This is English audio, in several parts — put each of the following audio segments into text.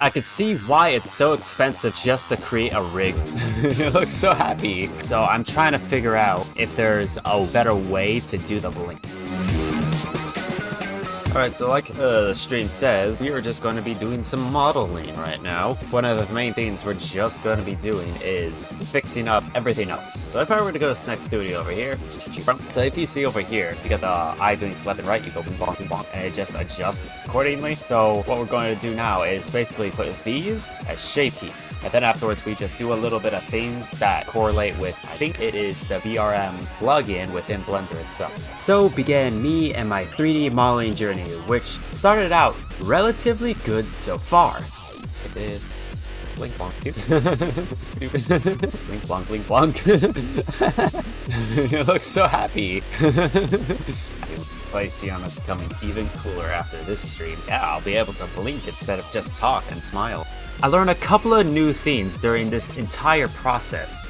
I could see why it's so expensive just to create a rig. It looks so happy. So I'm trying to figure out if there's a better way to do the blink. Alright, so like the stream says, we are just going to be doing some modeling right now. One of the main things we're just going to be doing is fixing up everything else. So if I were to go to Snack Studio over here, so if you see over here, you got the eye doing left and right, you go boom bonk, and it just adjusts accordingly. So what we're going to do now is basically put these as shape keys. And then afterwards, we just do a little bit of things that correlate with, I think it is the VRM plugin within Blender itself. So began me and my 3D modeling journey, which started out relatively good so far. Take this. Blink bonk. Blink bonk, blink bonk. It looks so happy. Spicy-on is becoming even cooler after this stream. Yeah, I'll be able to blink instead of just talk and smile. I learned a couple of new things during this entire process.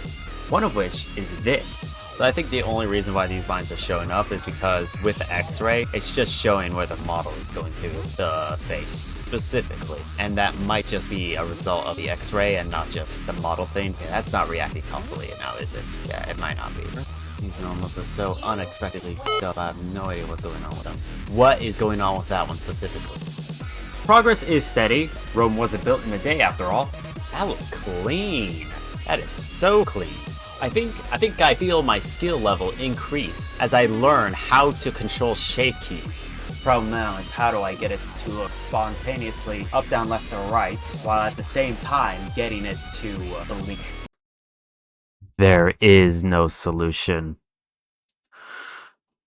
One of which is this. So I think the only reason why these lines are showing up is because with the X-ray, it's just showing where the model is going through the face specifically. And that might just be a result of the X-ray and not just the model thing. Yeah, that's not reacting healthily now, is it? Yeah, it might not be. These normals are so unexpectedly f***ed up, I have no idea what's going on with them. What is going on with that one specifically? Progress is steady. Rome wasn't built in a day after all. That looks clean. That is so clean. I think I feel my skill level increase as I learn how to control shape keys. Problem now is how do I get it to look spontaneously up, down, left, or right, while at the same time getting it to blink. There is no solution.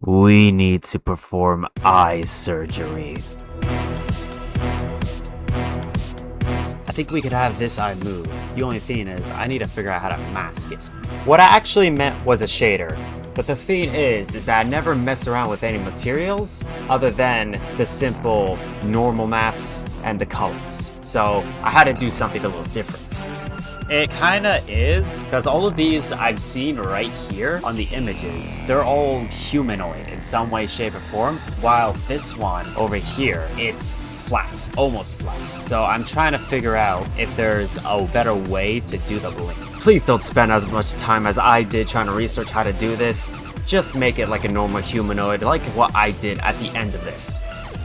We need to perform eye surgery. I think we could have this eye move. The only thing is, I need to figure out how to mask it. What I actually meant was a shader. But the thing is that I never mess around with any materials other than the simple normal maps and the colors. So I had to do something a little different. It kinda is, because all of these I've seen right here on the images, they're all humanoid in some way, shape, or form, while this one over here, it's flat, almost flat. So I'm trying to figure out if there's a better way to do the blink. Please don't spend as much time as I did trying to research how to do this. Just make it like a normal humanoid, like what I did at the end of this.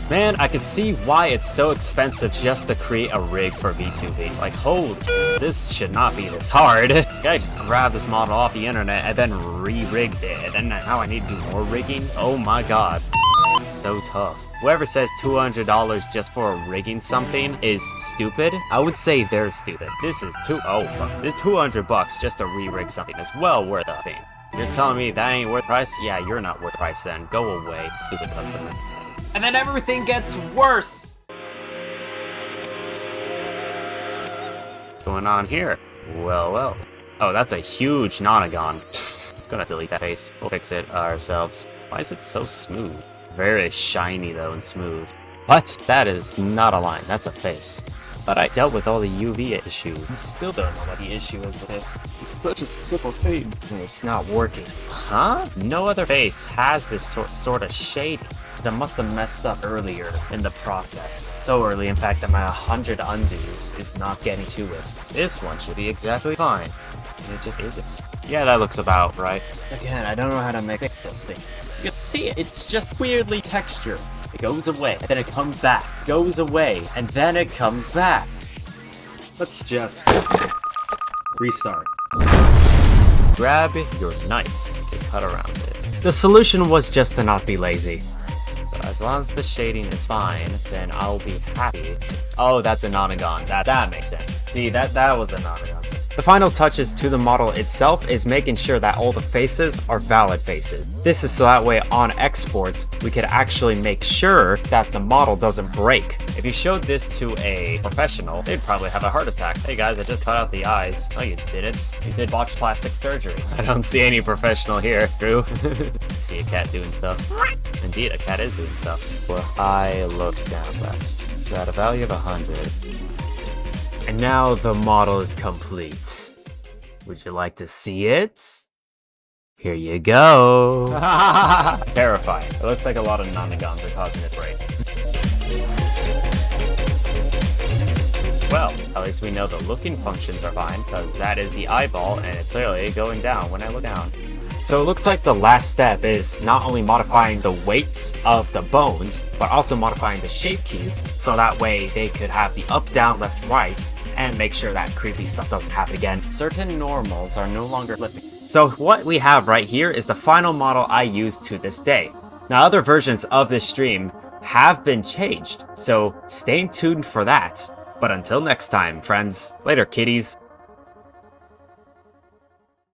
Man, I can see why it's so expensive just to create a rig for VTuber. Like, holy, this should not be this hard. I just grabbed this model off the internet and then re-rigged it. And then now I need to do more rigging? Oh my god. So tough. Whoever says $200 just for rigging something is stupid, I would say they're stupid. This is this $200 just to re-rig something is well worth the thing. You're telling me that ain't worth the price? Yeah, you're not worth the price then. Go away, stupid customer. And then everything gets worse! What's going on here? Well. Oh, that's a huge nonagon. Just gonna delete that face. We'll fix it ourselves. Why is it so smooth? Very shiny though and smooth. What? That is not a line, that's a face. But I dealt with all the UV issues. I still don't know what the issue is with this. This is such a simple thing. It's not working. Huh? No other face has this sort of shade. I must have messed up earlier in the process. So early, in fact, that my 100 undos is not getting to it. This one should be exactly fine. And it just isn't. Yeah, that looks about right. Again, I don't know how to fix this thing. You can see it. It's just weirdly textured. It goes away, and then it comes back. Goes away, and then it comes back. Let's just restart. Grab your knife. Just cut around it. The solution was just to not be lazy. So as long as the shading is fine, then I'll be happy. Oh, that's a nonagon. That makes sense. See, that was a nonagon. The final touches to the model itself is making sure that all the faces are valid faces. This is so that way on exports, we could actually make sure that the model doesn't break. If you showed this to a professional, they'd probably have a heart attack. Hey guys, I just cut out the eyes. Oh, you didn't? You did botched plastic surgery. I don't see any professional here, Drew. See a cat doing stuff. Indeed, a cat is doing stuff. Well, I look down that. It's at a value of 100. And now the model is complete. Would you like to see it? Here you go. Terrifying. It looks like a lot of nonagons are causing it to break. Well, at least we know the looking functions are fine, because that is the eyeball, and it's clearly going down when I look down. So it looks like the last step is not only modifying the weights of the bones, but also modifying the shape keys, so that way they could have the up, down, left, right, and make sure that creepy stuff doesn't happen again. Certain normals are no longer flipping. So what we have right here is the final model I use to this day. Now other versions of this stream have been changed, so stay tuned for that. But until next time, friends, later kitties.